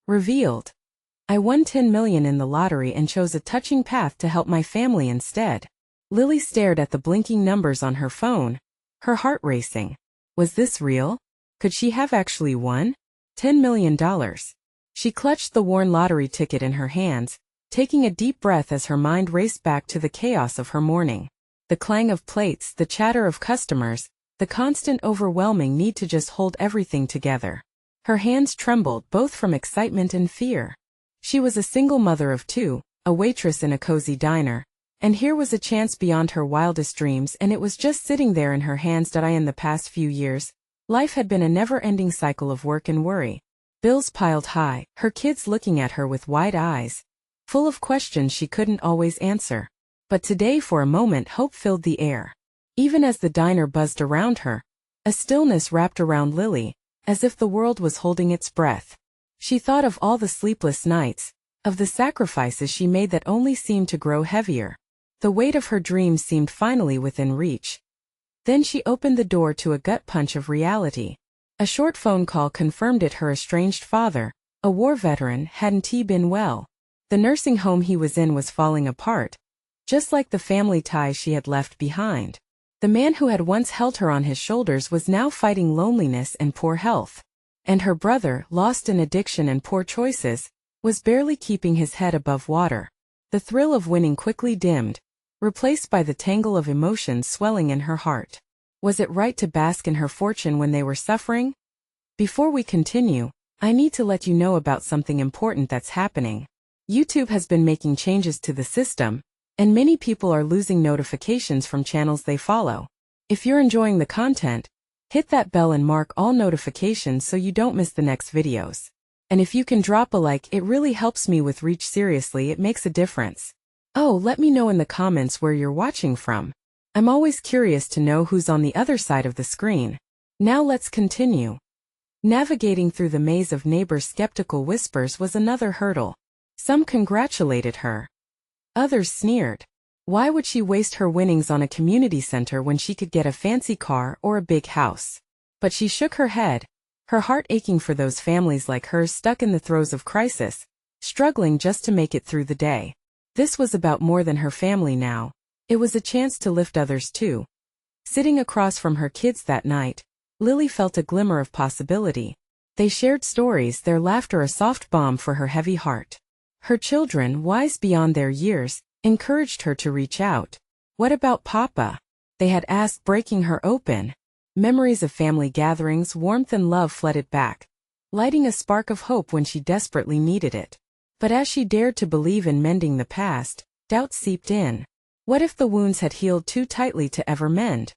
Revealed. I won 10 million in the lottery and chose a touching path to help my family instead. Lily stared at the blinking numbers on her phone, her heart racing. Was this real? Could she have actually won $10 million? She clutched the worn lottery ticket in her hands, taking a deep breath as her mind raced back to the chaos of her morning. The clang of plates, the chatter of customers, the constant overwhelming need to just hold everything together. Her hands trembled both from excitement and fear. She was a single mother of two, a waitress in a cozy diner, and here was a chance beyond her wildest dreams, and it was just sitting there in her hands. In the past few years, life had been a never-ending cycle of work and worry. Bills piled high, her kids looking at her with wide eyes, full of questions she couldn't always answer. But today, for a moment, hope filled the air. Even as the diner buzzed around her, a stillness wrapped around Lily, as if the world was holding its breath. She thought of all the sleepless nights, of the sacrifices she made that only seemed to grow heavier. The weight of her dreams seemed finally within reach. Then she opened the door to a gut punch of reality. A short phone call confirmed it. Her estranged father, a war veteran, hadn't been well. The nursing home he was in was falling apart, just like the family ties she had left behind. The man who had once held her on his shoulders was now fighting loneliness and poor health. And her brother, lost in addiction and poor choices, was barely keeping his head above water. The thrill of winning quickly dimmed, replaced by the tangle of emotions swelling in her heart. Was it right to bask in her fortune when they were suffering? Before we continue, I need to let you know about something important that's happening. YouTube has been making changes to the system, and many people are losing notifications from channels they follow. If you're enjoying the content, hit that bell and mark all notifications so you don't miss the next videos. And if you can drop a like, it really helps me with reach. Seriously, it makes a difference. Oh, let me know in the comments where you're watching from. I'm always curious to know who's on the other side of the screen. Now let's continue. Navigating through the maze of neighbors' skeptical whispers was another hurdle. Some congratulated her. Others sneered. Why would she waste her winnings on a community center when she could get a fancy car or a big house? But she shook her head, her heart aching for those families like hers stuck in the throes of crisis, struggling just to make it through the day. This was about more than her family now. It was a chance to lift others too. Sitting across from her kids that night, Lily felt a glimmer of possibility. They shared stories, their laughter a soft balm for her heavy heart. Her children, wise beyond their years, encouraged her to reach out. What about Papa? They had asked, breaking her open. Memories of family gatherings, warmth and love flooded back, lighting a spark of hope when she desperately needed it. But as she dared to believe in mending the past, doubt seeped in. What if the wounds had healed too tightly to ever mend?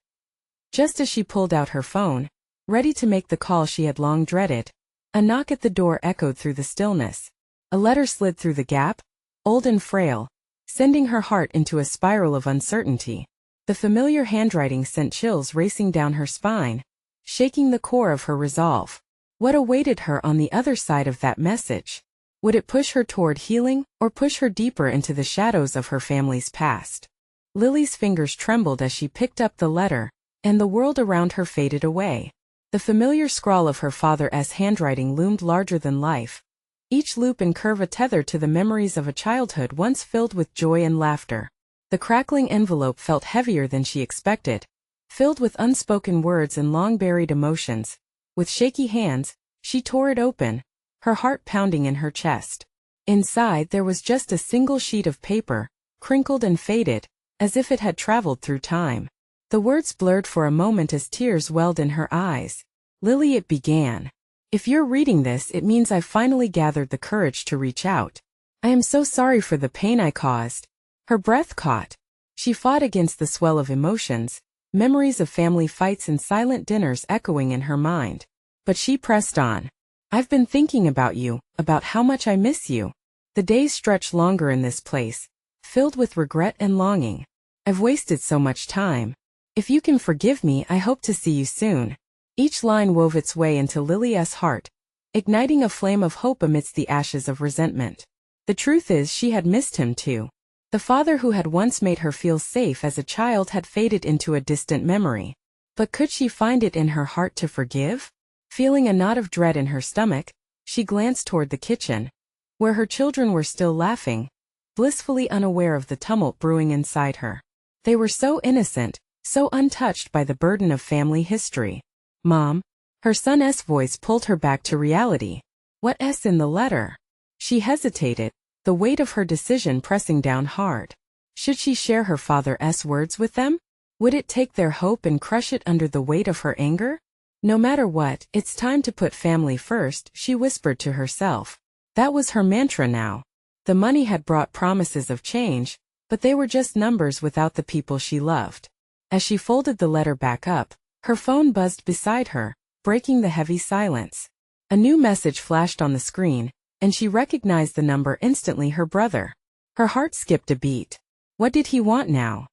Just as she pulled out her phone, ready to make the call she had long dreaded, a knock at the door echoed through the stillness. A letter slid through the gap, old and frail, sending her heart into a spiral of uncertainty. The familiar handwriting sent chills racing down her spine, shaking the core of her resolve. What awaited her on the other side of that message? Would it push her toward healing, or push her deeper into the shadows of her family's past? Lily's fingers trembled as she picked up the letter, and the world around her faded away. The familiar scrawl of her father's handwriting loomed larger than life, each loop and curve a tether to the memories of a childhood once filled with joy and laughter. The crackling envelope felt heavier than she expected, filled with unspoken words and long-buried emotions. With shaky hands, she tore it open, her heart pounding in her chest. Inside there was just a single sheet of paper, crinkled and faded, as if it had traveled through time. The words blurred for a moment as tears welled in her eyes. Lily, it began. If you're reading this, it means I've finally gathered the courage to reach out. I am so sorry for the pain I caused. Her breath caught. She fought against the swell of emotions, memories of family fights and silent dinners echoing in her mind. But she pressed on. I've been thinking about you, about how much I miss you. The days stretch longer in this place, filled with regret and longing. I've wasted so much time. If you can forgive me, I hope to see you soon. Each line wove its way into Lily's heart, igniting a flame of hope amidst the ashes of resentment. The truth is, she had missed him too. The father who had once made her feel safe as a child had faded into a distant memory. But could she find it in her heart to forgive? Feeling a knot of dread in her stomach, She glanced toward the kitchen, where her children were still laughing, blissfully unaware of the tumult brewing inside her. They were so innocent, so untouched by the burden of family history. Mom? Her son's voice pulled her back to reality. What's in the letter? She hesitated, the weight of her decision pressing down hard. Should she share her father's words with them? Would it take their hope and crush it under the weight of her anger? No matter what, it's time to put family first, she whispered to herself. That was her mantra now. The money had brought promises of change, but they were just numbers without the people she loved. As she folded the letter back up, her phone buzzed beside her, breaking the heavy silence. A new message flashed on the screen, and she recognized the number instantly. Her brother. Her heart skipped a beat. What did he want now?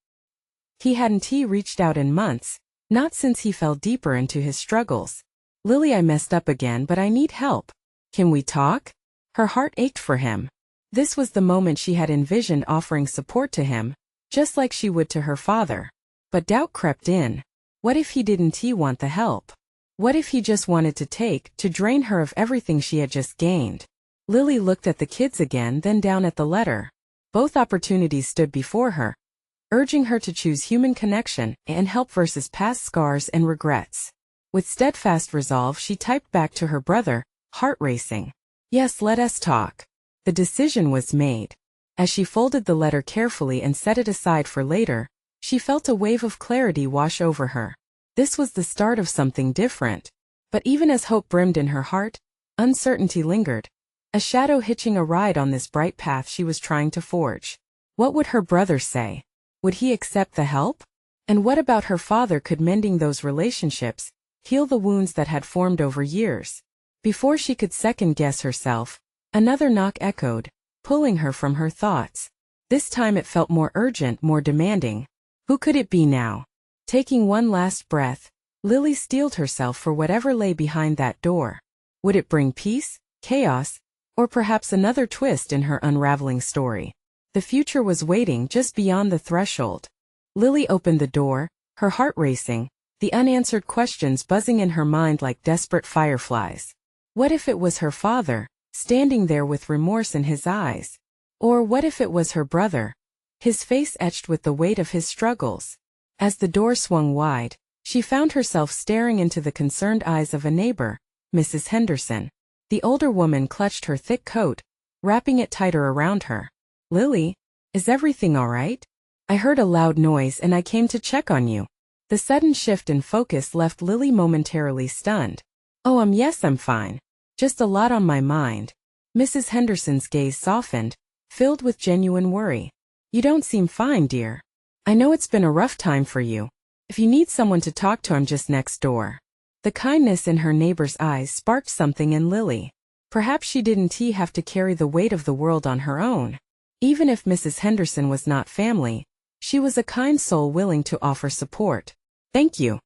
He hadn't reached out in months, not since he fell deeper into his struggles. Lily, I messed up again, but I need help. Can we talk? Her heart ached for him. This was the moment she had envisioned offering support to him, just like she would to her father. But doubt crept in. What if he didn't want the help? What if he just wanted to drain her of everything she had just gained? Lily looked at the kids again, then down at the letter. Both opportunities stood before her, urging her to choose human connection and help versus past scars and regrets. With steadfast resolve, she typed back to her brother, heart racing. Yes, let us talk. The decision was made. As she folded the letter carefully and set it aside for later, she felt a wave of clarity wash over her. This was the start of something different. But even as hope brimmed in her heart, uncertainty lingered, a shadow hitching a ride on this bright path she was trying to forge. What would her brother say? Would he accept the help? And what about her father? Could mending those relationships heal the wounds that had formed over years? Before she could second-guess herself, another knock echoed, pulling her from her thoughts. This time it felt more urgent, more demanding. Who could it be now? Taking one last breath, Lily steeled herself for whatever lay behind that door. Would it bring peace, chaos, or perhaps another twist in her unraveling story? The future was waiting just beyond the threshold. Lily opened the door, her heart racing, the unanswered questions buzzing in her mind like desperate fireflies. What if it was her father, standing there with remorse in his eyes? Or what if it was her brother, his face etched with the weight of his struggles? As the door swung wide, she found herself staring into the concerned eyes of a neighbor, Mrs. Henderson. The older woman clutched her thick coat, wrapping it tighter around her. Lily, is everything all right? I heard a loud noise and I came to check on you. The sudden shift in focus left Lily momentarily stunned. Oh, yes, I'm fine. Just a lot on my mind. Mrs. Henderson's gaze softened, filled with genuine worry. You don't seem fine, dear. I know it's been a rough time for you. If you need someone to talk to, I'm just next door. The kindness in her neighbor's eyes sparked something in Lily. Perhaps she didn't have to carry the weight of the world on her own. Even if Mrs. Henderson was not family, she was a kind soul willing to offer support. Thank you.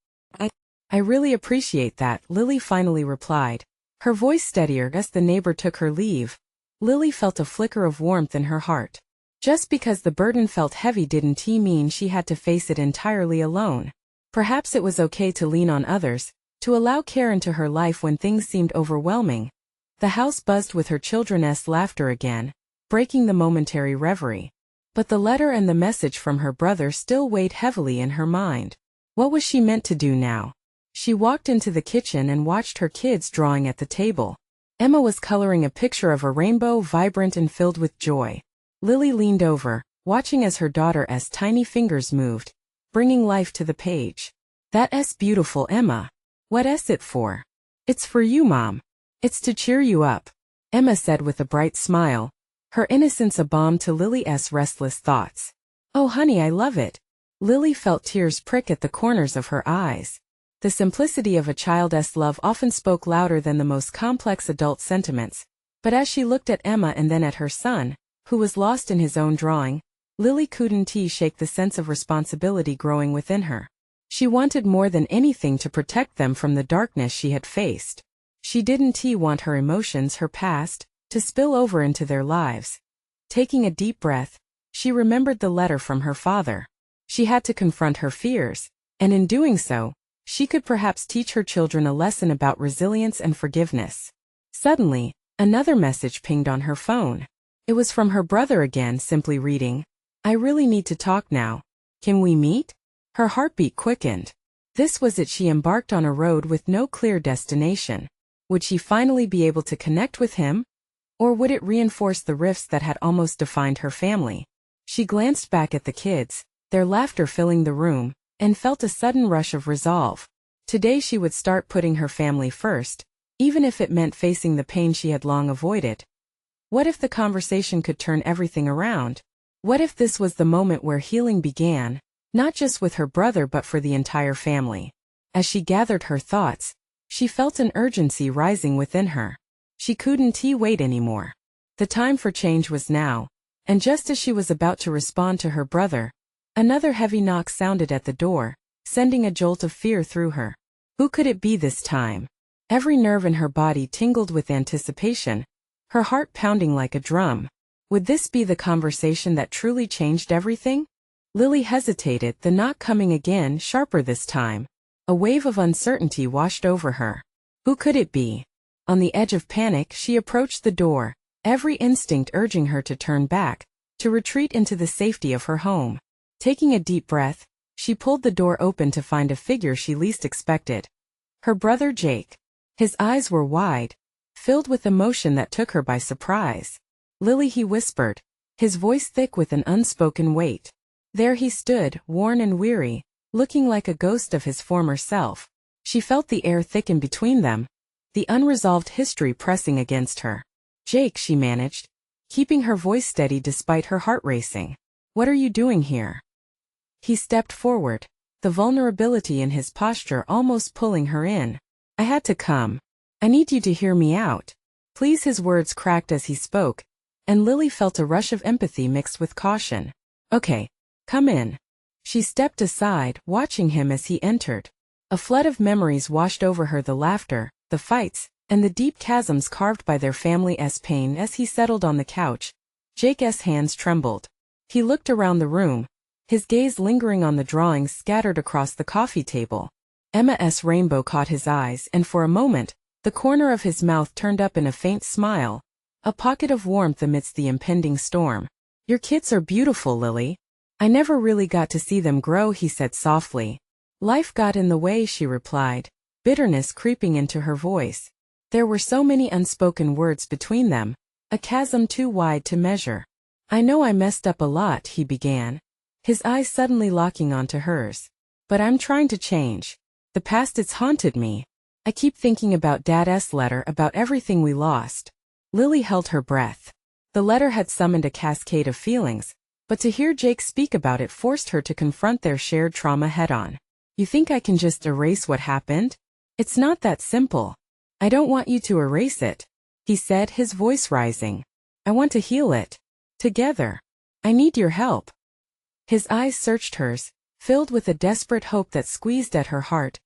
I really appreciate that, Lily finally replied, her voice steadier as the neighbor took her leave. Lily felt a flicker of warmth in her heart. Just because the burden felt heavy didn't mean she had to face it entirely alone. Perhaps it was okay to lean on others, to allow care into her life when things seemed overwhelming. The house buzzed with her children's laughter again, breaking the momentary reverie. But the letter and the message from her brother still weighed heavily in her mind. What was she meant to do now? She walked into the kitchen and watched her kids drawing at the table. Emma was coloring a picture of a rainbow, vibrant and filled with joy. Lily leaned over, watching as her daughter's tiny fingers moved, bringing life to the page. That's beautiful, Emma. What's it for? It's for you, Mom. It's to cheer you up, Emma said with a bright smile, her innocence a balm to Lily's restless thoughts. Oh, honey, I love it. Lily felt tears prick at the corners of her eyes. The simplicity of a child's love often spoke louder than the most complex adult sentiments. But as she looked at Emma and then at her son, who was lost in his own drawing, Lily couldn't shake the sense of responsibility growing within her. She wanted more than anything to protect them from the darkness she had faced. She didn't want her emotions, her past, to spill over into their lives. Taking a deep breath, she remembered the letter from her father. She had to confront her fears, and in doing so, she could perhaps teach her children a lesson about resilience and forgiveness. Suddenly, Another message pinged on her phone. It was from her brother again, simply reading, "I really need to talk now. Can we meet?" Her heartbeat quickened. This was it. She embarked on a road with no clear destination. Would she finally be able to connect with him? Or would it reinforce the rifts that had almost defined her family? She glanced back at the kids, their laughter filling the room, and felt a sudden rush of resolve. Today she would start putting her family first, even if it meant facing the pain she had long avoided. What if the conversation could turn everything around? What if this was the moment where healing began, not just with her brother but for the entire family? As she gathered her thoughts, she felt an urgency rising within her. She couldn't wait anymore. The time for change was now, and just as she was about to respond to her brother, another heavy knock sounded at the door, sending a jolt of fear through her. Who could it be this time? Every nerve in her body tingled with anticipation, her heart pounding like a drum. Would this be the conversation that truly changed everything? Lily hesitated, the knock coming again, sharper this time. A wave of uncertainty washed over her. Who could it be? On the edge of panic, she approached the door, every instinct urging her to turn back, to retreat into the safety of her home. Taking a deep breath, she pulled the door open to find a figure she least expected. Her brother Jake. His eyes were wide, filled with emotion that took her by surprise. "Lily," he whispered, his voice thick with an unspoken weight. There he stood, worn and weary, looking like a ghost of his former self. She felt the air thicken between them, the unresolved history pressing against her. "Jake," she managed, keeping her voice steady despite her heart racing. "What are you doing here?" He stepped forward, the vulnerability in his posture almost pulling her in. "I had to come. I need you to hear me out. Please." His words cracked as he spoke, and Lily felt a rush of empathy mixed with caution. "Okay, come in." She stepped aside, watching him as he entered. A flood of memories washed over her, the laughter, the fights, and the deep chasms carved by their family's pain. As he settled on the couch, Jake's hands trembled. He looked around the room, his gaze lingering on the drawings scattered across the coffee table. Emma's rainbow caught his eyes, and for a moment, the corner of his mouth turned up in a faint smile, a pocket of warmth amidst the impending storm. "Your kids are beautiful, Lily. I never really got to see them grow," he said softly. "Life got in the way," she replied, bitterness creeping into her voice. There were so many unspoken words between them, a chasm too wide to measure. "I know I messed up a lot," he began, his eyes suddenly locking onto hers. "But I'm trying to change. The past, it's haunted me. I keep thinking about Dad's letter, about everything we lost." Lily held her breath. The letter had summoned a cascade of feelings, but to hear Jake speak about it forced her to confront their shared trauma head-on. "You think I can just erase what happened? It's not that simple. I don't want you to erase it," he said, his voice rising. "I want to heal it. Together. I need your help." His eyes searched hers, filled with a desperate hope that squeezed at her heart.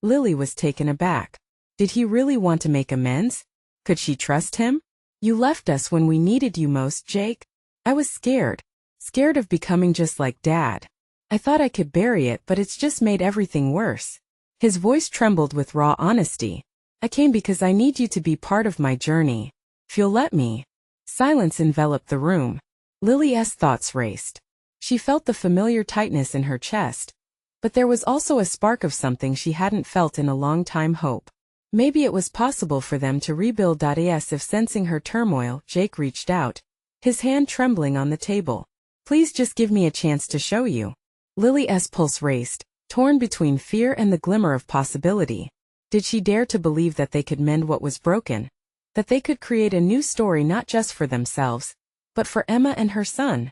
Lily was taken aback. Did he really want to make amends? Could she trust him? "You left us when we needed you most, Jake. I was scared. Scared of becoming just like Dad. I thought I could bury it, but it's just made everything worse." His voice trembled with raw honesty. "I came because I need you to be part of my journey. If you'll let me." Silence enveloped the room. Lily's thoughts raced. She felt the familiar tightness in her chest, but there was also a spark of something she hadn't felt in a long time: hope. Maybe it was possible for them to rebuild. As if sensing her turmoil, Jake reached out, his hand trembling on the table. "Please just give me a chance to show you." Lily's pulse raced, torn between fear and the glimmer of possibility. Did she dare to believe that they could mend what was broken? That they could create a new story not just for themselves, but for Emma and her son?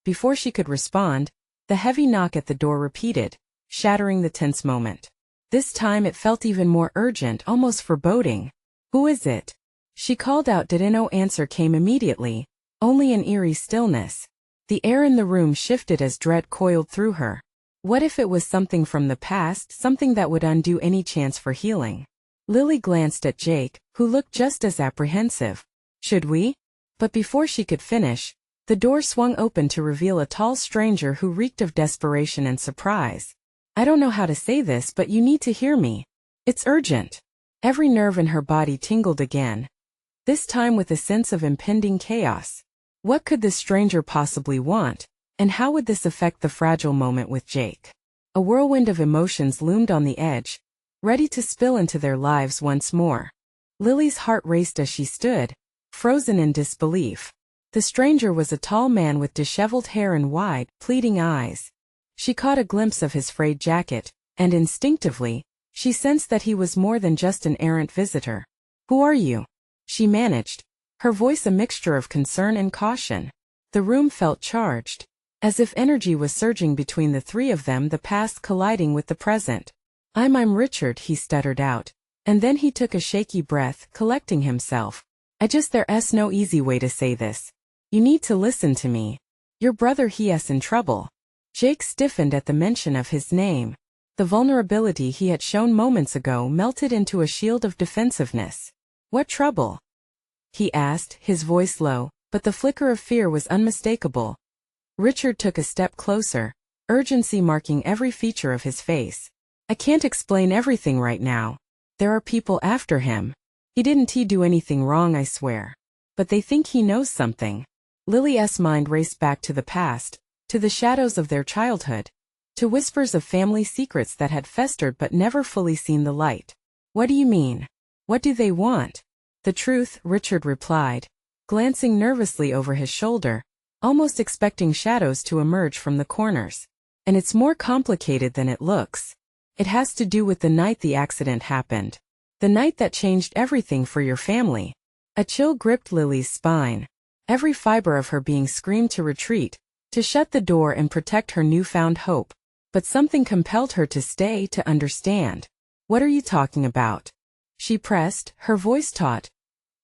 Before she could respond, the heavy knock at the door repeated, shattering the tense moment. This time it felt even more urgent, almost foreboding. "Who is it?" she called out. No answer came immediately, only an eerie stillness. The air in the room shifted as dread coiled through her. What if it was something from the past, something that would undo any chance for healing? Lily glanced at Jake, who looked just as apprehensive. "Should we?" But before she could finish, the door swung open to reveal a tall stranger who reeked of desperation and surprise. "I don't know how to say this, but you need to hear me. It's urgent." Every nerve in her body tingled again. this time with a sense of impending chaos. What could this stranger possibly want, and how would this affect the fragile moment with Jake? A whirlwind of emotions loomed on the edge, ready to spill into their lives once more. Lily's heart raced as she stood, frozen in disbelief. The stranger was a tall man with disheveled hair and wide, pleading eyes. She caught a glimpse of his frayed jacket, and instinctively, she sensed that he was more than just an errant visitor. "Who are you?" she managed, her voice a mixture of concern and caution. The room felt charged, as if energy was surging between the three of them, the past colliding with the present. I'm Richard," he stuttered out, and then he took a shaky breath, collecting himself. There's no easy way to say this. You need to listen to me. Your brother, he's in trouble." Jake stiffened at the mention of his name. The vulnerability he had shown moments ago melted into a shield of defensiveness. "What trouble?" he asked, his voice low, but the flicker of fear was unmistakable. Richard took a step closer, urgency marking every feature of his face. "I can't explain everything right now. There are people after him. He didn't do anything wrong, I swear. But they think he knows something." Lily's mind raced back to the past, to the shadows of their childhood, to whispers of family secrets that had festered but never fully seen the light. "What do you mean? What do they want?" "The truth," Richard replied, glancing nervously over his shoulder, almost expecting shadows to emerge from the corners. "And it's more complicated than it looks. It has to do with the night the accident happened. The night that changed everything for your family." A chill gripped Lily's spine. Every fiber of her being screamed to retreat, to shut the door and protect her newfound hope. But something compelled her to stay, to understand. "What are you talking about?" she pressed, her voice taut.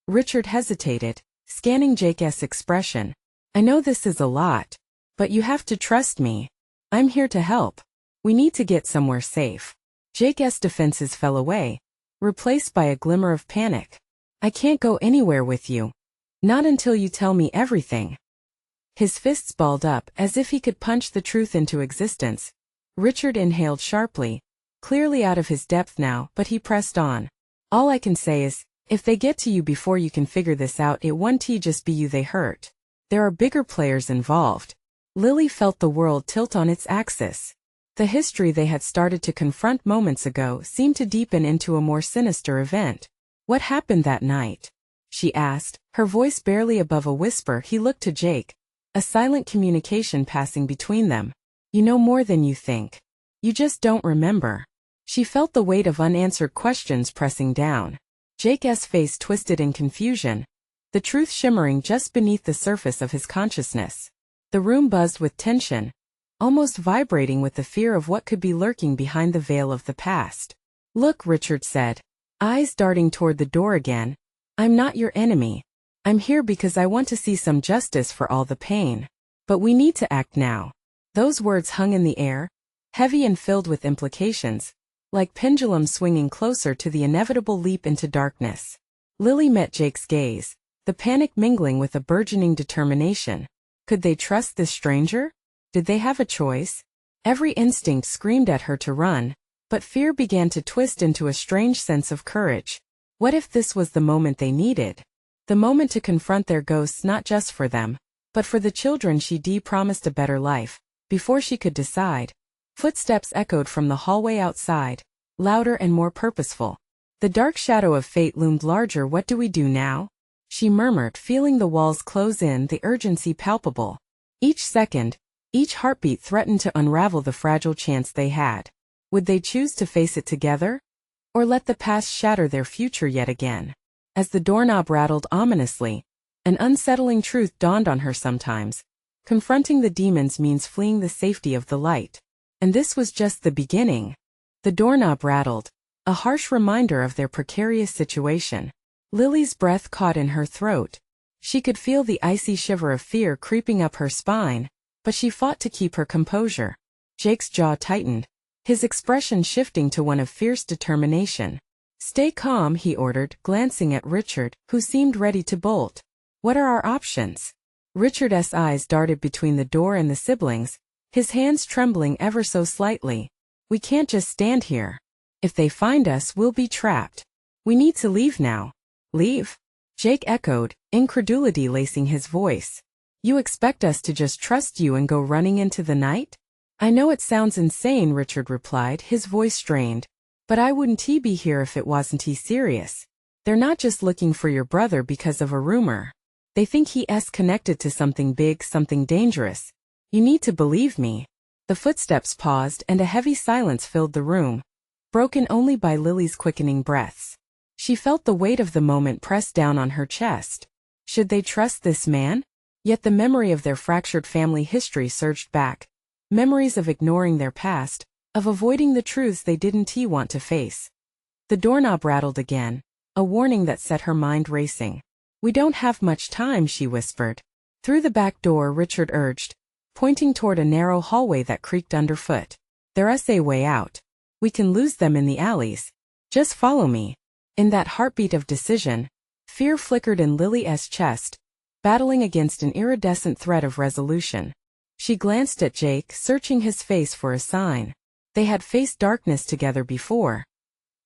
Richard hesitated, scanning Jake's expression. "I know this is a lot, but you have to trust me. I'm here to help. We need to get somewhere safe." Jake's defenses fell away, replaced by a glimmer of panic. "I can't go anywhere with you. Not until you tell me everything." His fists balled up as if he could punch the truth into existence. Richard inhaled sharply, clearly out of his depth now, but he pressed on. "All I can say is, if they get to you before you can figure this out, it won't just be you they hurt. There are bigger players involved." Lily felt the world tilt on its axis. The history they had started to confront moments ago seemed to deepen into a more sinister event. "What happened that night?" she asked, her voice barely above a whisper. He looked to Jake, a silent communication passing between them. "You know more than you think. You just don't remember." She felt the weight of unanswered questions pressing down. Jake's face twisted in confusion, the truth shimmering just beneath the surface of his consciousness. The room buzzed with tension, almost vibrating with the fear of what could be lurking behind the veil of the past. "Look," Richard said, eyes darting toward the door again. "I'm not your enemy. I'm here because I want to see some justice for all the pain. But we need to act now." Those words hung in the air, heavy and filled with implications, like pendulums swinging closer to the inevitable leap into darkness. Lily met Jake's gaze, the panic mingling with a burgeoning determination. Could they trust this stranger? Did they have a choice? Every instinct screamed at her to run, but fear began to twist into a strange sense of courage. What if this was the moment they needed? The moment to confront their ghosts, not just for them, but for the children she'd promised a better life. Before she could decide, footsteps echoed from the hallway outside, louder and more purposeful. The dark shadow of fate loomed larger. "What do we do now?" she murmured, feeling the walls close in, the urgency palpable. Each second, each heartbeat threatened to unravel the fragile chance they had. Would they choose to face it together? Or let the past shatter their future yet again? As the doorknob rattled ominously, an unsettling truth dawned on her sometimes. Confronting the demons means fleeing the safety of the light. And this was just the beginning. The doorknob rattled, a harsh reminder of their precarious situation. Lily's breath caught in her throat. She could feel the icy shiver of fear creeping up her spine, but she fought to keep her composure. Jake's jaw tightened, his expression shifting to one of fierce determination. "Stay calm," he ordered, glancing at Richard, who seemed ready to bolt. "What are our options?" Richard's eyes darted between the door and the siblings, his hands trembling ever so slightly. "We can't just stand here. If they find us, we'll be trapped. We need to leave now." "Leave?" Jake echoed, incredulity lacing his voice. You expect us to just trust you and go running into the night? I know it sounds insane, Richard replied, his voice strained. But I wouldn't be here if it wasn't serious. They're not just looking for your brother because of a rumor. They think he's connected to something big, something dangerous. You need to believe me. The footsteps paused and a heavy silence filled the room, broken only by Lily's quickening breaths. She felt the weight of the moment press down on her chest. Should they trust this man? Yet the memory of their fractured family history surged back. Memories of ignoring their past, of avoiding the truths they didn't want to face. The doorknob rattled again, a warning that set her mind racing. We don't have much time, she whispered. Through the back door, Richard urged, pointing toward a narrow hallway that creaked underfoot. There's a way out. We can lose them in the alleys. Just follow me. In that heartbeat of decision, fear flickered in Lily's chest, battling against an iridescent thread of resolution. She glanced at Jake, searching his face for a sign. They had faced darkness together before.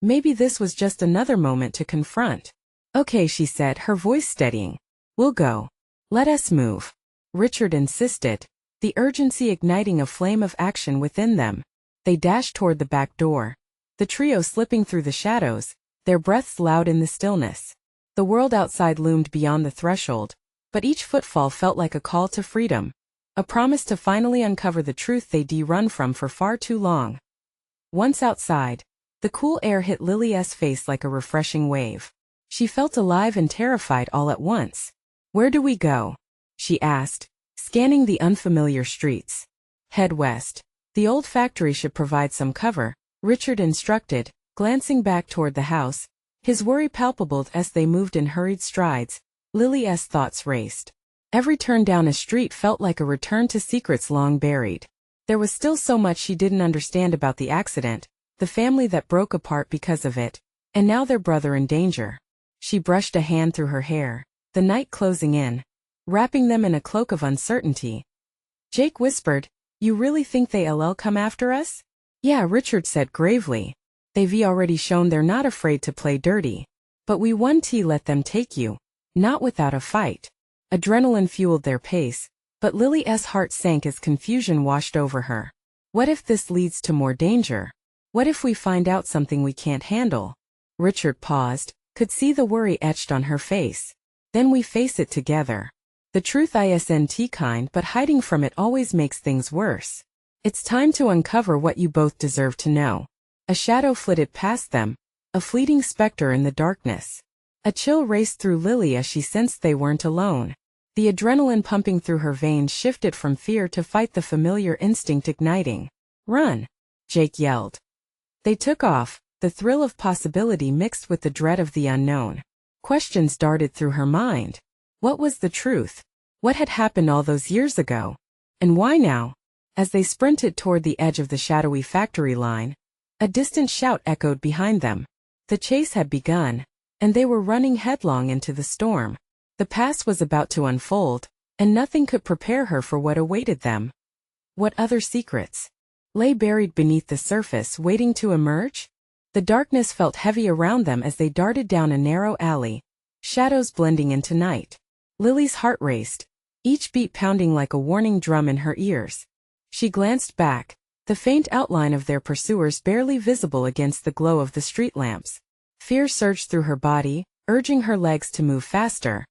Maybe this was just another moment to confront. Okay, she said, her voice steadying. We'll go. Let us move. Richard insisted, the urgency igniting a flame of action within them. They dashed toward the back door, the trio slipping through the shadows, their breaths loud in the stillness. The world outside loomed beyond the threshold, but each footfall felt like a call to freedom, a promise to finally uncover the truth they'd run from for far too long. Once outside, the cool air hit Lily's face like a refreshing wave. She felt alive and terrified all at once. Where do we go? She asked, scanning the unfamiliar streets. Head west. The old factory should provide some cover, Richard instructed, glancing back toward the house, his worry palpable as they moved in hurried strides. Lily's thoughts raced. Every turn down a street felt like a return to secrets long buried. There was still so much she didn't understand about the accident, the family that broke apart because of it, and now their brother in danger. She brushed a hand through her hair, the night closing in, wrapping them in a cloak of uncertainty. Jake whispered, You really think they'll come after us? Yeah, Richard said gravely. They've already shown they're not afraid to play dirty. But we won't let them take you. Not without a fight. Adrenaline fueled their pace, but Lily's heart sank as confusion washed over her. What if this leads to more danger? What if we find out something we can't handle? Richard paused, could see the worry etched on her face. Then we face it together. The truth isn't kind, but hiding from it always makes things worse. It's time to uncover what you both deserve to know. A shadow flitted past them, a fleeting specter in the darkness. A chill raced through Lily as she sensed they weren't alone. The adrenaline pumping through her veins shifted from fear to fight, the familiar instinct igniting. Run! Jake yelled. They took off, the thrill of possibility mixed with the dread of the unknown. Questions darted through her mind. What was the truth? What had happened all those years ago? And why now? As they sprinted toward the edge of the shadowy factory line, a distant shout echoed behind them. The chase had begun, and they were running headlong into the storm. The past was about to unfold, and nothing could prepare her for what awaited them. What other secrets lay buried beneath the surface, waiting to emerge? The darkness felt heavy around them as they darted down a narrow alley, shadows blending into night. Lily's heart raced, each beat pounding like a warning drum in her ears. She glanced back, the faint outline of their pursuers barely visible against the glow of the street lamps. Fear surged through her body, urging her legs to move faster.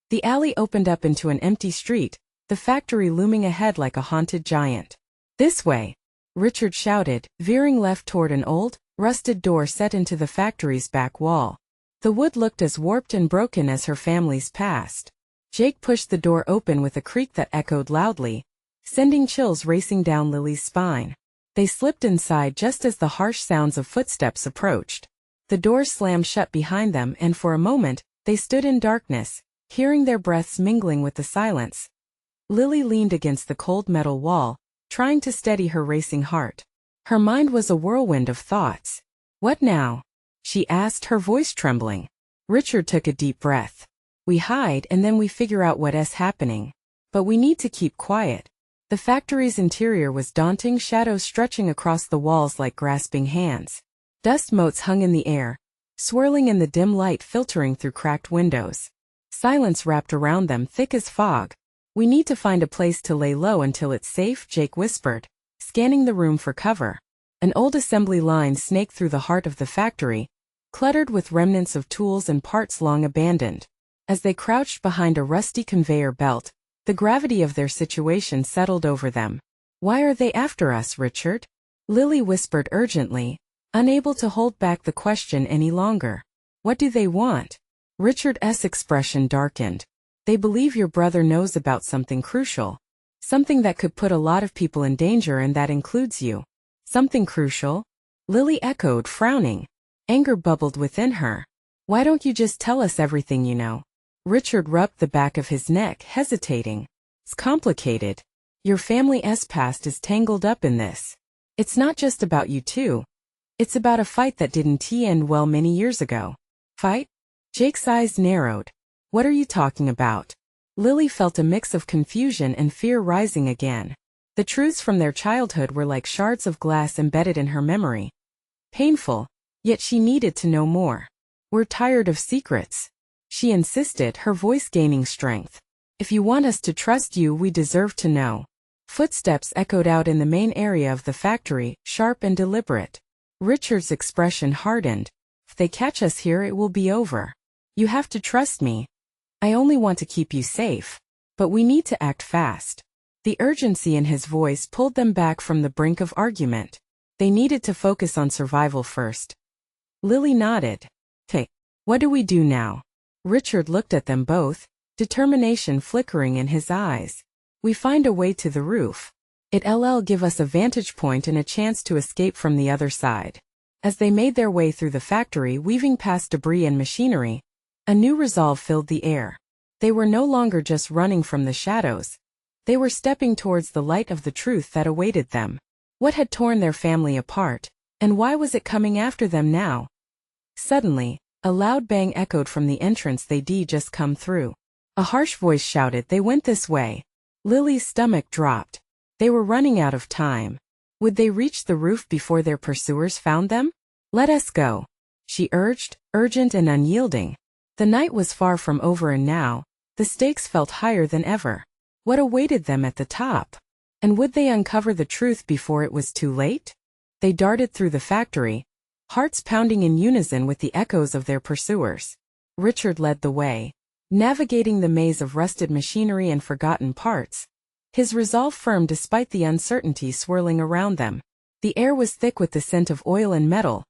The alley opened up into an empty street, the factory looming ahead like a haunted giant. This way! Richard shouted, veering left toward an old, rusted door set into the factory's back wall. The wood looked as warped and broken as her family's past. Jake pushed the door open with a creak that echoed loudly, sending chills racing down Lily's spine. They slipped inside just as the harsh sounds of footsteps approached. The door slammed shut behind them, and for a moment, they stood in darkness, hearing their breaths mingling with the silence. Lily leaned against the cold metal wall, trying to steady her racing heart. Her mind was a whirlwind of thoughts. What now? She asked, her voice trembling. Richard took a deep breath. We hide and then we figure out what's happening. But we need to keep quiet. The factory's interior was daunting, shadows stretching across the walls like grasping hands. Dust motes hung in the air, swirling in the dim light filtering through cracked windows. Silence wrapped around them thick as fog. We need to find a place to lay low until it's safe, Jake whispered, scanning the room for cover. An old assembly line snaked through the heart of the factory, cluttered with remnants of tools and parts long abandoned. As they crouched behind a rusty conveyor belt, the gravity of their situation settled over them. Why are they after us, Richard? Lily whispered urgently, unable to hold back the question any longer. What do they want? Richard's expression darkened. They believe your brother knows about something crucial. Something that could put a lot of people in danger, and that includes you. Something crucial? Lily echoed, frowning. Anger bubbled within her. Why don't you just tell us everything you know? Richard rubbed the back of his neck, hesitating. It's complicated. Your family's past is tangled up in this. It's not just about you two. It's about a fight that didn't end well many years ago. Fight? Jake's eyes narrowed. What are you talking about? Lily felt a mix of confusion and fear rising again. The truths from their childhood were like shards of glass embedded in her memory. Painful, yet she needed to know more. We're tired of secrets, she insisted, her voice gaining strength. If you want us to trust you, we deserve to know. Footsteps echoed out in the main area of the factory, sharp and deliberate. Richard's expression hardened. If they catch us here, it will be over. You have to trust me. I only want to keep you safe. But we need to act fast. The urgency in his voice pulled them back from the brink of argument. They needed to focus on survival first. Lily nodded. Okay, what do we do now? Richard looked at them both, determination flickering in his eyes. We find a way to the roof. It'll give us a vantage point and a chance to escape from the other side. As they made their way through the factory, weaving past debris and machinery, a new resolve filled the air. They were no longer just running from the shadows. They were stepping towards the light of the truth that awaited them. What had torn their family apart, and why was it coming after them now? Suddenly, a loud bang echoed from the entrance they'd just come through. A harsh voice shouted, "They went this way." Lily's stomach dropped. They were running out of time. Would they reach the roof before their pursuers found them? "Let us go," she urged, urgent and unyielding. The night was far from over, and now, the stakes felt higher than ever. What awaited them at the top? And would they uncover the truth before it was too late? They darted through the factory, hearts pounding in unison with the echoes of their pursuers. Richard led the way, navigating the maze of rusted machinery and forgotten parts, his resolve firm despite the uncertainty swirling around them. The air was thick with the scent of oil and metal,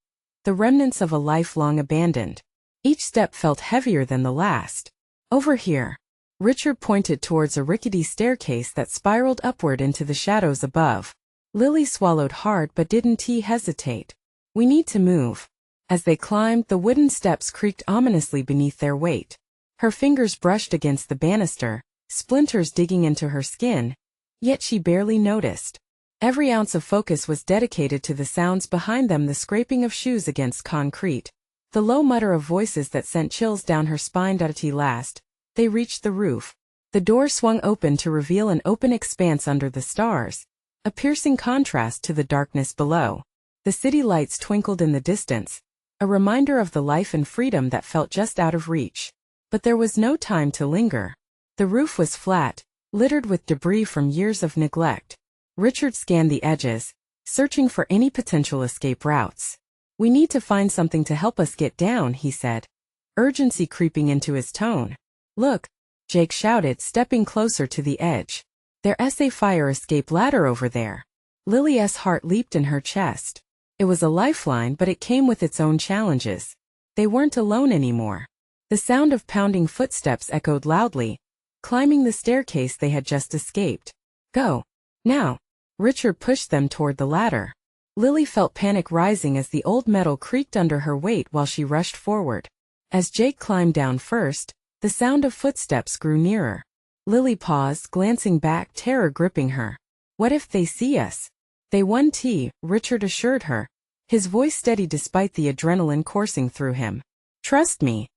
the remnants of a life long abandoned. Each step felt heavier than the last. Over here. Richard pointed towards a rickety staircase that spiraled upward into the shadows above. Lily swallowed hard but didn't hesitate. We need to move. As they climbed, the wooden steps creaked ominously beneath their weight. Her fingers brushed against the banister, splinters digging into her skin, yet she barely noticed. Every ounce of focus was dedicated to the sounds behind them, the scraping of shoes against concrete, the low mutter of voices that sent chills down her spine. At last, they reached the roof. The door swung open to reveal an open expanse under the stars, a piercing contrast to the darkness below. The city lights twinkled in the distance, a reminder of the life and freedom that felt just out of reach. But there was no time to linger. The roof was flat, littered with debris from years of neglect. Richard scanned the edges, searching for any potential escape routes. "We need to find something to help us get down," he said, urgency creeping into his tone. "Look," Jake shouted, stepping closer to the edge. "There's a fire escape ladder over there." Lily's heart leaped in her chest. It was a lifeline, but it came with its own challenges. They weren't alone anymore. The sound of pounding footsteps echoed loudly, climbing the staircase they had just escaped. "Go. Now." Richard pushed them toward the ladder. Lily felt panic rising as the old metal creaked under her weight while she rushed forward. As Jake climbed down first, the sound of footsteps grew nearer. Lily paused, glancing back, terror gripping her. "What if they see us?" "They won't," Richard assured her, his voice steady despite the adrenaline coursing through him. "Trust me."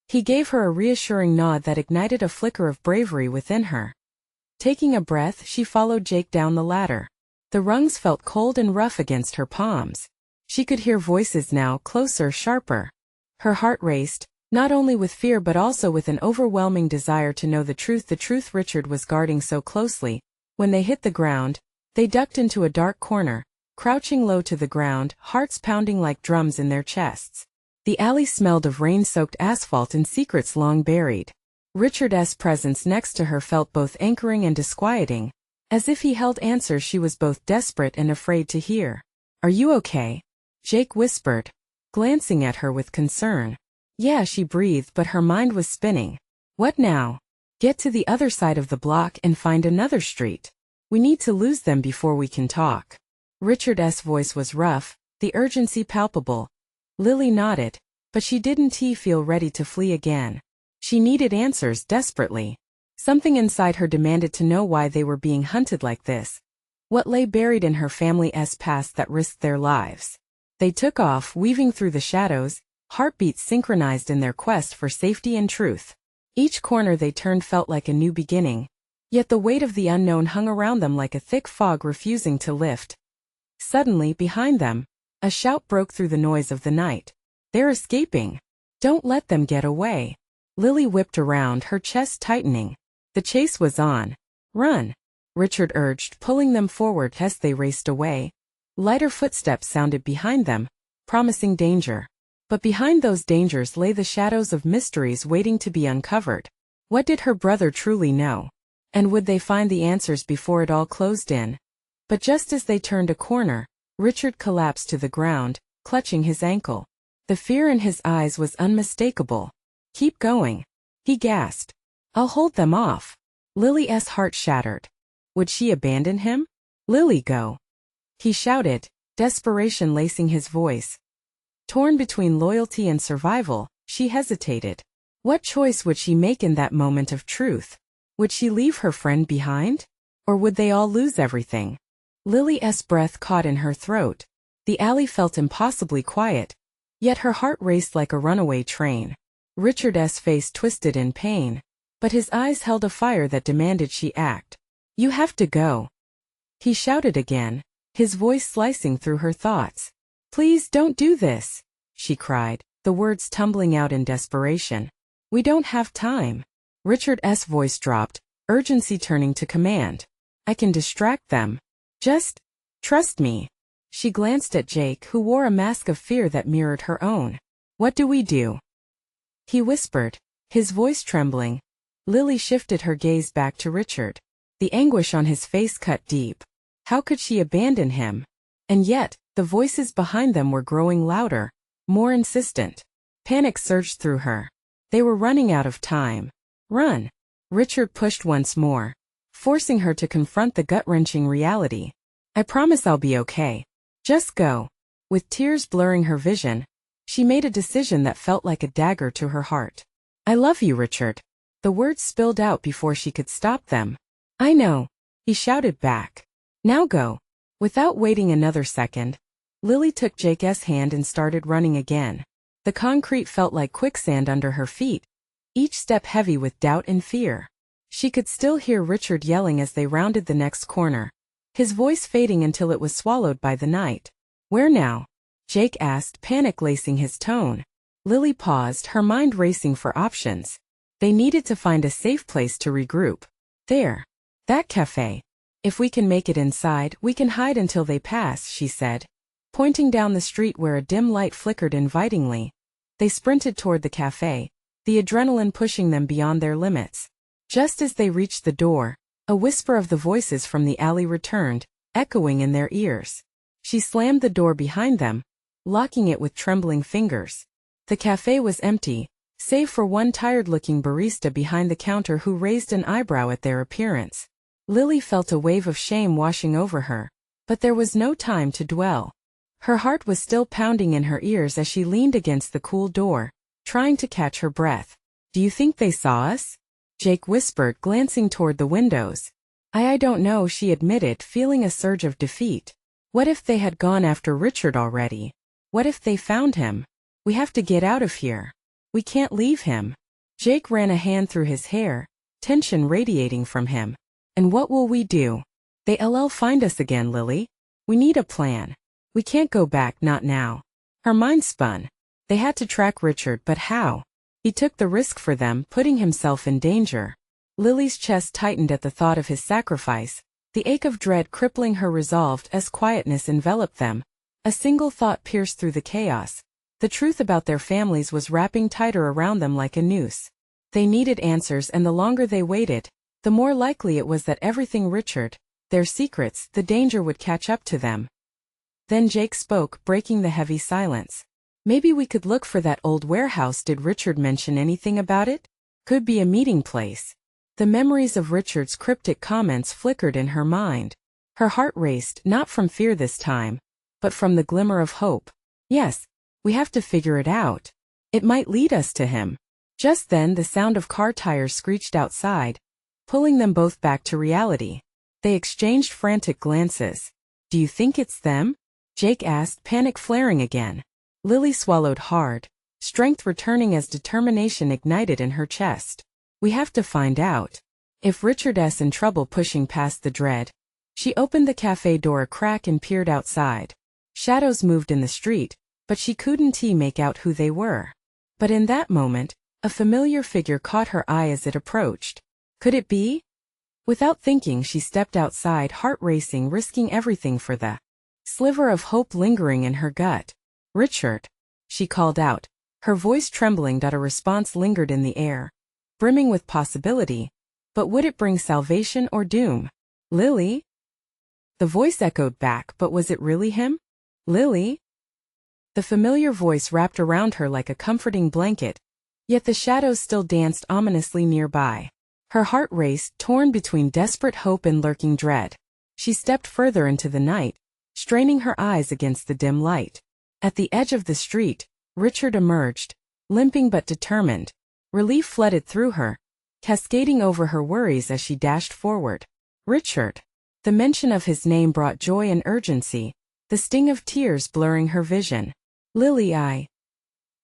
He gave her a reassuring nod that ignited a flicker of bravery within her. Taking a breath, she followed Jake down the ladder. The rungs felt cold and rough against her palms. She could hear voices now, closer, sharper. Her heart raced, Not only with fear but also with an overwhelming desire to know the truth Richard was guarding so closely. When they hit the ground, they ducked into a dark corner, crouching low to the ground, hearts pounding like drums in their chests. The alley smelled of rain-soaked asphalt and secrets long buried. Richard's presence next to her felt both anchoring and disquieting, as if he held answers she was both desperate and afraid to hear. "Are you okay?" Jake whispered, glancing at her with concern. "Yeah," she breathed, but her mind was spinning. "What now?" "Get to the other side of the block and find another street. We need to lose them before we can talk." Richard's voice was rough, the urgency palpable. Lily nodded, but she didn't feel ready to flee again. She needed answers desperately. Something inside her demanded to know why they were being hunted like this. What lay buried in her family's past that risked their lives? They took off, weaving through the shadows, heartbeats synchronized in their quest for safety and truth. Each corner they turned felt like a new beginning, yet the weight of the unknown hung around them like a thick fog refusing to lift. Suddenly, behind them, a shout broke through the noise of the night. "They're escaping! Don't let them get away!" Lily whipped around, her chest tightening. The chase was on. "Run!" Richard urged, pulling them forward as they raced away. Lighter footsteps sounded behind them, promising danger. But behind those dangers lay the shadows of mysteries waiting to be uncovered. What did her brother truly know? And would they find the answers before it all closed in? But just as they turned a corner, Richard collapsed to the ground, clutching his ankle. The fear in his eyes was unmistakable. "Keep going," he gasped. "I'll hold them off." Lily's heart shattered. Would she abandon him? "Lily, go!" he shouted, desperation lacing his voice. Torn between loyalty and survival, she hesitated. What choice would she make in that moment of truth? Would she leave her friend behind? Or would they all lose everything? Lily's breath caught in her throat. The alley felt impossibly quiet, yet her heart raced like a runaway train. Richard's face twisted in pain, but his eyes held a fire that demanded she act. "You have to go," he shouted again, his voice slicing through her thoughts. "Please don't do this," she cried, the words tumbling out in desperation. "We don't have time." Richard's voice dropped, urgency turning to command. "I can distract them. Just trust me." She glanced at Jake, who wore a mask of fear that mirrored her own. "What do we do?" he whispered, his voice trembling. Lily shifted her gaze back to Richard. The anguish on his face cut deep. How could she abandon him? And yet, the voices behind them were growing louder, more insistent. Panic surged through her. They were running out of time. "Run!" Richard pushed once more, forcing her to confront the gut-wrenching reality. "I promise I'll be okay. Just go." With tears blurring her vision, she made a decision that felt like a dagger to her heart. "I love you, Richard." The words spilled out before she could stop them. "I know," he shouted back. "Now go." Without waiting another second, Lily took Jake's hand and started running again. The concrete felt like quicksand under her feet, each step heavy with doubt and fear. She could still hear Richard yelling as they rounded the next corner, his voice fading until it was swallowed by the night. "Where now?" Jake asked, panic lacing his tone. Lily paused, her mind racing for options. They needed to find a safe place to regroup. "There. That cafe. If we can make it inside, we can hide until they pass," she said, pointing down the street where a dim light flickered invitingly. They sprinted toward the cafe, the adrenaline pushing them beyond their limits. Just as they reached the door, a whisper of the voices from the alley returned, echoing in their ears. She slammed the door behind them, locking it with trembling fingers. The cafe was empty, save for one tired-looking barista behind the counter who raised an eyebrow at their appearance. Lily felt a wave of shame washing over her, but there was no time to dwell. Her heart was still pounding in her ears as she leaned against the cool door, trying to catch her breath. "Do you think they saw us?" Jake whispered, glancing toward the windows. I don't know," she admitted, feeling a surge of defeat. What if they had gone after Richard already? What if they found him? "We have to get out of here. We can't leave him." Jake ran a hand through his hair, tension radiating from him. "And what will we do?" "They'll find us again, Lily. We need a plan. We can't go back, not now." Her mind spun. They had to track Richard, but how? He took the risk for them, putting himself in danger. Lily's chest tightened at the thought of his sacrifice, the ache of dread crippling her resolve as quietness enveloped them. A single thought pierced through the chaos. The truth about their families was wrapping tighter around them like a noose. They needed answers, and the longer they waited, the more likely it was that everything Richard, their secrets, the danger would catch up to them. Then Jake spoke, breaking the heavy silence. Maybe we could look for that old warehouse. Did Richard mention anything about it? Could be a meeting place. The memories of Richard's cryptic comments flickered in her mind. Her heart raced, not from fear this time, but from the glimmer of hope. Yes, we have to figure it out. It might lead us to him. Just then the sound of car tires screeched outside, pulling them both back to reality. They exchanged frantic glances. Do you think it's them? Jake asked, panic flaring again. Lily swallowed hard, strength returning as determination ignited in her chest. We have to find out. If Richard's in trouble. Pushing past the dread, she opened the cafe door a crack and peered outside. Shadows moved in the street, but she couldn't make out who they were. But in that moment, a familiar figure caught her eye as it approached. Could it be? Without thinking, she stepped outside, heart racing, risking everything for the sliver of hope lingering in her gut. Richard, she called out, her voice trembling. A response lingered in the air, brimming with possibility, but would it bring salvation or doom? Lily? The voice echoed back, but was it really him? Lily? The familiar voice wrapped around her like a comforting blanket, yet the shadows still danced ominously nearby. Her heart raced, torn between desperate hope and lurking dread. She stepped further into the night, straining her eyes against the dim light. At the edge of the street, Richard emerged, limping but determined. Relief flooded through her, cascading over her worries as she dashed forward. Richard. The mention of his name brought joy and urgency, the sting of tears blurring her vision. Lily,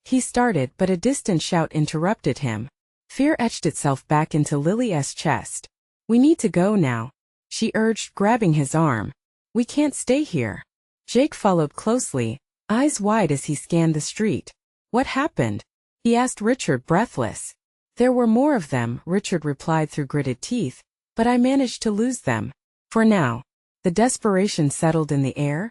he started, but a distant shout interrupted him. Fear etched itself back into Lily's chest. We need to go now, she urged, grabbing his arm. We can't stay here. Jake followed closely, eyes wide as he scanned the street. What happened? He asked Richard, breathless. There were more of them, Richard replied through gritted teeth, but I managed to lose them. For now. The desperation settled in the air,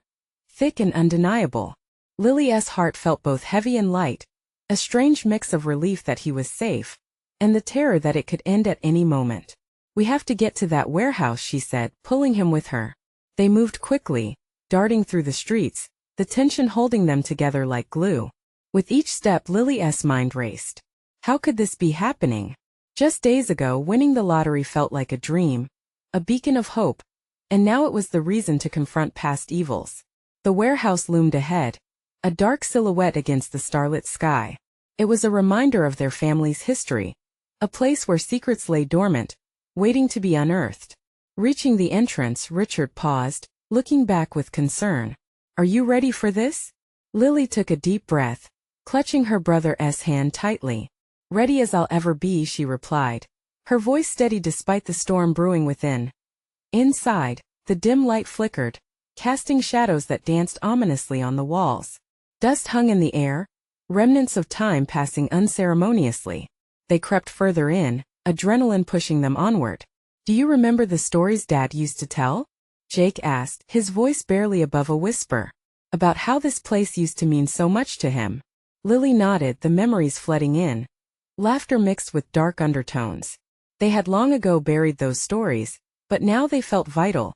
thick and undeniable. Lily's heart felt both heavy and light, a strange mix of relief that he was safe, and the terror that it could end at any moment. We have to get to that warehouse, she said, pulling him with her. They moved quickly, darting through the streets, the tension holding them together like glue. With each step, Lily's mind raced. How could this be happening? Just days ago, winning the lottery felt like a dream, a beacon of hope, and now it was the reason to confront past evils. The warehouse loomed ahead, a dark silhouette against the starlit sky. It was a reminder of their family's history, a place where secrets lay dormant, waiting to be unearthed. Reaching the entrance, Richard paused, looking back with concern. Are you ready for this? Lily took a deep breath, clutching her brother's hand tightly. Ready as I'll ever be, she replied, her voice steady despite the storm brewing within. Inside, the dim light flickered, casting shadows that danced ominously on the walls. Dust hung in the air, remnants of time passing unceremoniously. They crept further in, adrenaline pushing them onward. Do you remember the stories Dad used to tell? Jake asked, his voice barely above a whisper. About how this place used to mean so much to him. Lily nodded, the memories flooding in. Laughter mixed with dark undertones. They had long ago buried those stories, but now they felt vital,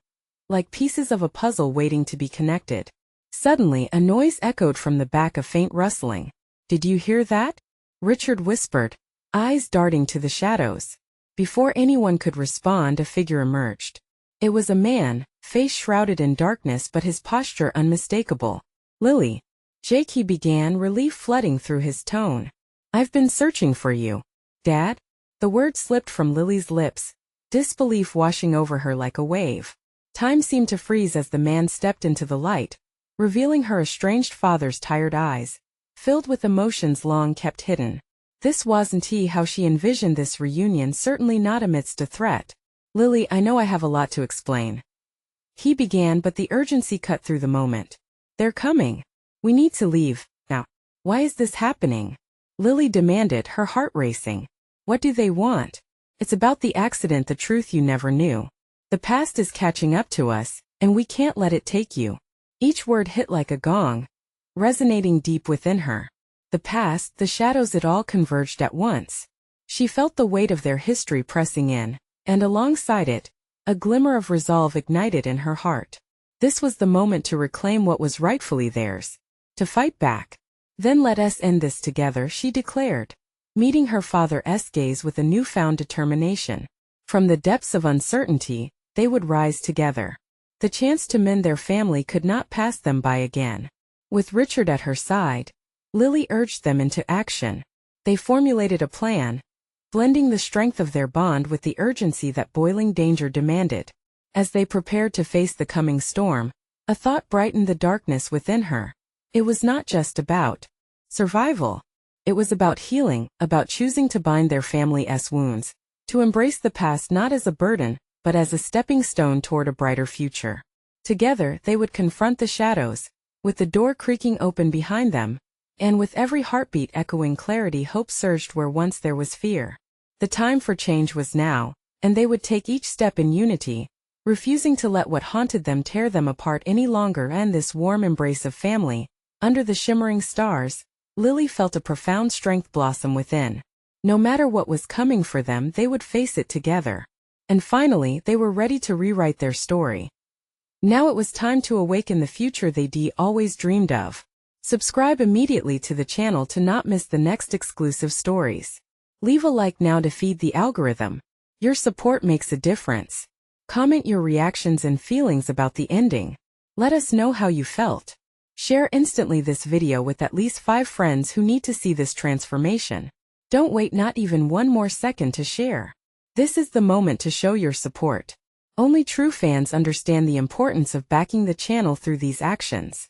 like pieces of a puzzle waiting to be connected. Suddenly, a noise echoed from the back, a faint rustling. Did you hear that? Richard whispered, eyes darting to the shadows. Before anyone could respond, a figure emerged. It was a man, face shrouded in darkness but his posture unmistakable. Lily. Jake, he began, relief flooding through his tone. I've been searching for you. Dad? The word slipped from Lily's lips, disbelief washing over her like a wave. Time seemed to freeze as the man stepped into the light, revealing her estranged father's tired eyes, filled with emotions long kept hidden. This wasn't how she envisioned this reunion, certainly not amidst a threat. Lily, I know I have a lot to explain. He began, but the urgency cut through the moment. They're coming. We need to leave, now. Why is this happening? Lily demanded, her heart racing. What do they want? It's about the accident, the truth you never knew. The past is catching up to us, and we can't let it take you. Each word hit like a gong, resonating deep within her. The past, the shadows, it all converged at once. She felt the weight of their history pressing in, and alongside it, a glimmer of resolve ignited in her heart. This was the moment to reclaim what was rightfully theirs. To fight back. Then let us end this together, she declared, meeting her father's gaze with a newfound determination. From the depths of uncertainty, they would rise together. The chance to mend their family could not pass them by again. With Richard at her side, Lily urged them into action. They formulated a plan, blending the strength of their bond with the urgency that boiling danger demanded. As they prepared to face the coming storm, a thought brightened the darkness within her. It was not just about survival. It was about healing, about choosing to bind their family's wounds, to embrace the past not as a burden, but as a stepping stone toward a brighter future. Together, they would confront the shadows, with the door creaking open behind them, and with every heartbeat echoing clarity, hope surged where once there was fear. The time for change was now, and they would take each step in unity, refusing to let what haunted them tear them apart any longer. And this warm embrace of family, under the shimmering stars, Lily felt a profound strength blossom within. No matter what was coming for them, they would face it together. And finally, they were ready to rewrite their story. Now it was time to awaken the future they'd always dreamed of. Subscribe immediately to the channel to not miss the next exclusive stories. Leave a like now to feed the algorithm. Your support makes a difference. Comment your reactions and feelings about the ending. Let us know how you felt. Share instantly this video with at least 5 friends who need to see this transformation. Don't wait not even one more second to share. This is the moment to show your support. Only true fans understand the importance of backing the channel through these actions.